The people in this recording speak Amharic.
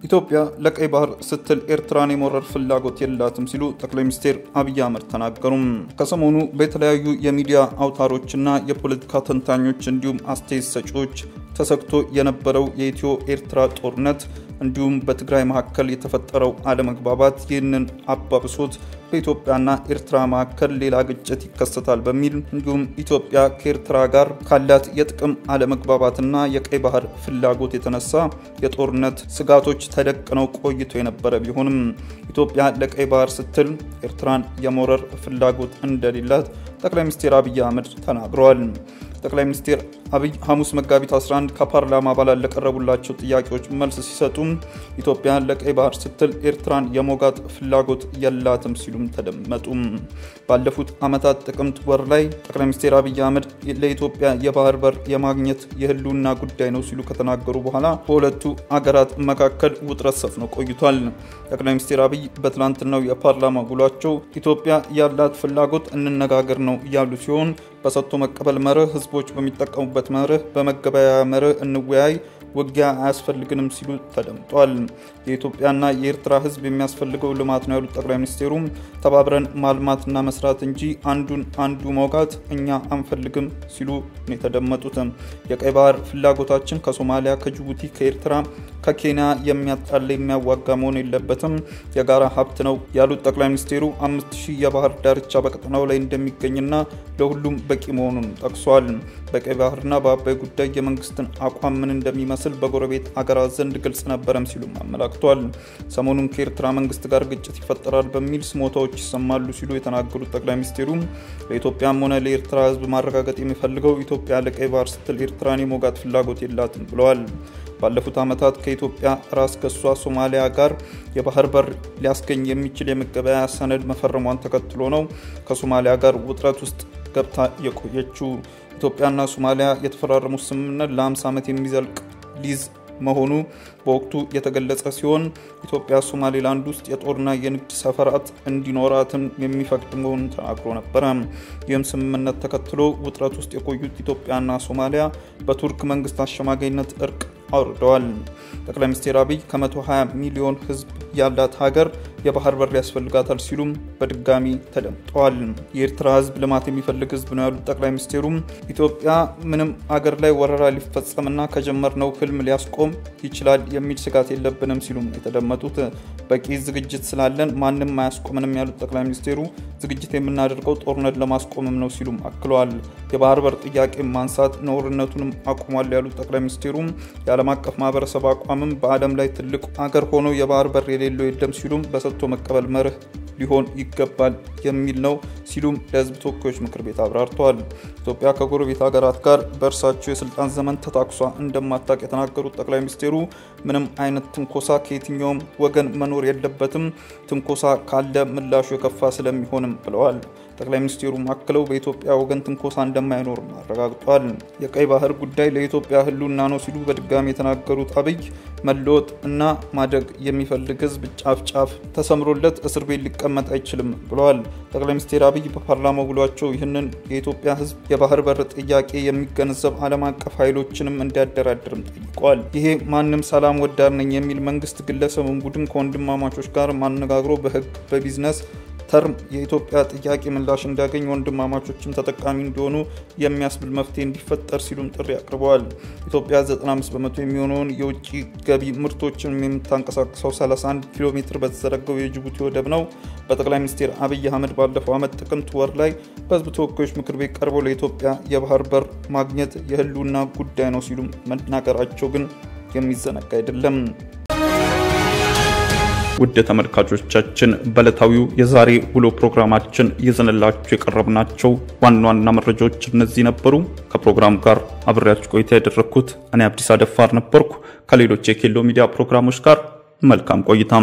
ኢትዮጵያ ለቀይ ባህር ስትል ኤርትራን የመውረር ፍላጎት የላትም ሲሉ ጠቅላይ ሚኒስትር አብይ አህመድ ተናገሩ። ከሰሞኑ በተለያዩ የሚዲያ አውታሮችና የፖለቲካ ተንታኞች እንዲሁም አስተያየት ሰጪዎች ተሰክቶ የነበረው የኢትዮ ኤርትራ ጦርነት እንዲሁም በትግራይ መካከል የተፈጠረው አለመግባባት ይህንን አባብሶት በኢትዮጵያና ኤርትራ መካከል ሌላ ግጭት ይከሰታል በሚል እንዲሁም ኢትዮጵያ ከኤርትራ ጋር ካላት የጥቅም አለመግባባትና የቀይ ባህር ፍላጎት የተነሳ የጦርነት ስጋቶች ተደቅነው ቆይቶ የነበረ ቢሆንም ኢትዮጵያ ለቀይ ባህር ስትል ኤርትራን የመውረር ፍላጎት እንደሌላት ጠቅላይ ሚኒስትር አብይ አህመድ ተናግረዋል። ጠቅላይ ሚኒስትር አብይ ሐሙስ መጋቢት 11 ከፓርላማ አባላት ለቀረቡላቸው ጥያቄዎች መልስ ሲሰጡ ኢትዮጵያ ለቀይ ባህር ስትል ኤርትራን የመውጋት ፍላጎት የላትም ሲሉም ተደመጡ። ባለፉት ዓመታት ጥቅምት ወር ላይ ጠቅላይ ሚኒስትር አብይ አህመድ ለኢትዮጵያ የባህር በር የማግኘት የህልውና ጉዳይ ነው ሲሉ ከተናገሩ በኋላ በሁለቱ አገራት መካከል ውጥረት ሰፍኖ ቆይቷል። ጠቅላይ ሚኒስትር አብይ በትላንትናው የፓርላማ ውሏቸው ኢትዮጵያ ያላት ፍላጎት እንነጋገር ነው ያሉ ሲሆን በሰጥቶ መቀበል መርህ ህዝቦች በሚጠቀሙበት መርህ በመገበያያ መርህ እንወያይ ውጊያ አያስፈልግንም ሲሉ ተደምጧል። የኢትዮጵያና የኤርትራ ህዝብ የሚያስፈልገው ልማት ነው ያሉት ጠቅላይ ሚኒስትሩ ተባብረን ማልማትና መስራት እንጂ አንዱ መውጋት እኛ አንፈልግም ሲሉ ነው የተደመጡት። የቀይ ባህር ፍላጎታችን ከሶማሊያ፣ ከጅቡቲ፣ ከኤርትራ፣ ከኬንያ የሚያጣላ የሚያዋጋ መሆን የለበትም የጋራ ሀብት ነው ያሉት ጠቅላይ ሚኒስትሩ 5000 የባህር ዳርቻ በቀጠናው ላይ እንደሚገኝና ለሁሉም በቂ መሆኑን ጠቅሷል። በቀይ ባህርና በአባይ ጉዳይ የመንግስትን አቋም ምን እንደሚመስል በጎረቤት አገራት ዘንድ ግልጽ ነበርም ሲሉ አመላክቷል። ሰሞኑን ከኤርትራ መንግስት ጋር ግጭት ይፈጠራል በሚል ስሞታዎች ይሰማሉ ሲሉ የተናገሩት ጠቅላይ ሚኒስትሩ ለኢትዮጵያም ሆነ ለኤርትራ ህዝብ ማረጋገጥ የሚፈልገው ኢትዮጵያ ለቀይ ባህር ስትል ኤርትራን የመውጋት ፍላጎት የላትም ብለዋል። ባለፉት ዓመታት ከኢትዮጵያ ራስ ገዟ ሶማሊያ ጋር የባህር በር ሊያስገኝ የሚችል የመገበያያ ሰነድ መፈረሟን ተከትሎ ነው ከሶማሊያ ጋር ውጥረት ውስጥ ገብታ የቆየችው። ኢትዮጵያና ሶማሊያ የተፈራረሙት ስምምነት ለ50 ዓመት የሚዘልቅ ሊዝ መሆኑ በወቅቱ የተገለጸ ሲሆን ኢትዮጵያ ሶማሌላንድ ውስጥ የጦርና የንግድ ሰፈራት እንዲኖራትም የሚፈቅድ መሆኑን ተናግሮ ነበር። ይህም ስምምነት ተከትሎ ውጥረት ውስጥ የቆዩት ኢትዮጵያና ሶማሊያ በቱርክ መንግስት አሸማጋይነት እርቅ አውርደዋል። ጠቅላይ ሚኒስትር አብይ ከ120 ሚሊዮን ህዝብ ያላት ሀገር የባህር በር ያስፈልጋታል ሲሉም በድጋሚ ተደምጠዋል። የኤርትራ ህዝብ ልማት የሚፈልግ ህዝብ ነው ያሉት ጠቅላይ ሚኒስትሩ ኢትዮጵያ ምንም ሀገር ላይ ወረራ ሊፈጸምና ከጀመርነው ህልም ሊያስቆም ይችላል የሚል ስጋት የለብንም ሲሉም የተደመጡት። በቂ ዝግጅት ስላለን ማንም አያስቆምንም ያሉት ጠቅላይ ሚኒስትሩ ዝግጅት የምናደርገው ጦርነት ለማስቆምም ነው ሲሉም አክለዋል። የባህር በር ጥያቄ ማንሳት ነውርነቱንም አቁሟል ያሉት ጠቅላይ ሚኒስትሩ የዓለም አቀፍ ማህበረሰብ አቋምም በዓለም ላይ ትልቅ ሀገር ሆኖ የባህር በር የሌለው የለም ሲሉም በሰጥቶ መቀበል መርህ ሊሆን ይገባል የሚል ነው ሲሉም ለህዝብ ተወካዮች ምክር ቤት አብራርተዋል። ኢትዮጵያ ከጎረቤት ሀገራት ጋር በእርሳቸው የስልጣን ዘመን ተታክሷ እንደማታውቅ የተናገሩት ጠቅላይ ሚኒስትሩ ምንም አይነት ትንኮሳ ከየትኛውም ወገን መኖር የለበትም፣ ትንኮሳ ካለ ምላሹ የከፋ ስለሚሆንም ብለዋል። ጠቅላይ ሚኒስትሩ አክለው በኢትዮጵያ ወገን ትንኮሳ እንደማይኖር አረጋግጠዋል። የቀይ ባህር ጉዳይ ለኢትዮጵያ ህልውና ነው ሲሉ በድጋሚ የተናገሩት አብይ መለወጥ እና ማደግ የሚፈልግ ህዝብ ጫፍ ተሰምሮለት እስር ቤት ሊቀመጥ አይችልም ብለዋል። ጠቅላይ ሚኒስትር አብይ በፓርላማው ውሏቸው ይህንን የኢትዮጵያ ህዝብ የባህር በር ጥያቄ የሚገነዘብ ዓለም አቀፍ ኃይሎችንም እንዲያደራድርም ጠይቀዋል። ይሄ ማንም ሰላም ወዳድ ነኝ የሚል መንግስት ግለሰብን ቡድን ከወንድማማቾች ጋር ማነጋግሮ በህግ በቢዝነስ ተርም የኢትዮጵያ ጥያቄ ምላሽ እንዲያገኝ ወንድማማቾችም ተጠቃሚ እንዲሆኑ የሚያስብል መፍትሄ እንዲፈጠር ሲሉም ጥሪ አቅርበዋል። ኢትዮጵያ 95% የሚሆነውን የውጭ ገቢ ምርቶችን የምታንቀሳቅሰው 31 ኪሎ ሜትር በተዘረጋው የጅቡቲ ወደብ ነው። በጠቅላይ ሚኒስትር አብይ አህመድ ባለፈው ዓመት ጥቅምት ወር ላይ በህዝብ ተወካዮች ምክር ቤት ቀርበው ለኢትዮጵያ የባህር በር ማግኘት የህልውና ጉዳይ ነው ሲሉ መናገራቸው ግን የሚዘነጋ አይደለም። ውድ ተመልካቾቻችን በለታዊው የዛሬ ውሎ ፕሮግራማችን ይዘንላችሁ የቀረብናቸው ዋና መረጃዎች እነዚህ ነበሩ። ከፕሮግራም ጋር አብሬያችሁ ቆይታ ያደረኩት እኔ አብዲስ አደፋር ነበርኩ። ከሌሎች የኬሎ ሚዲያ ፕሮግራሞች ጋር መልካም ቆይታ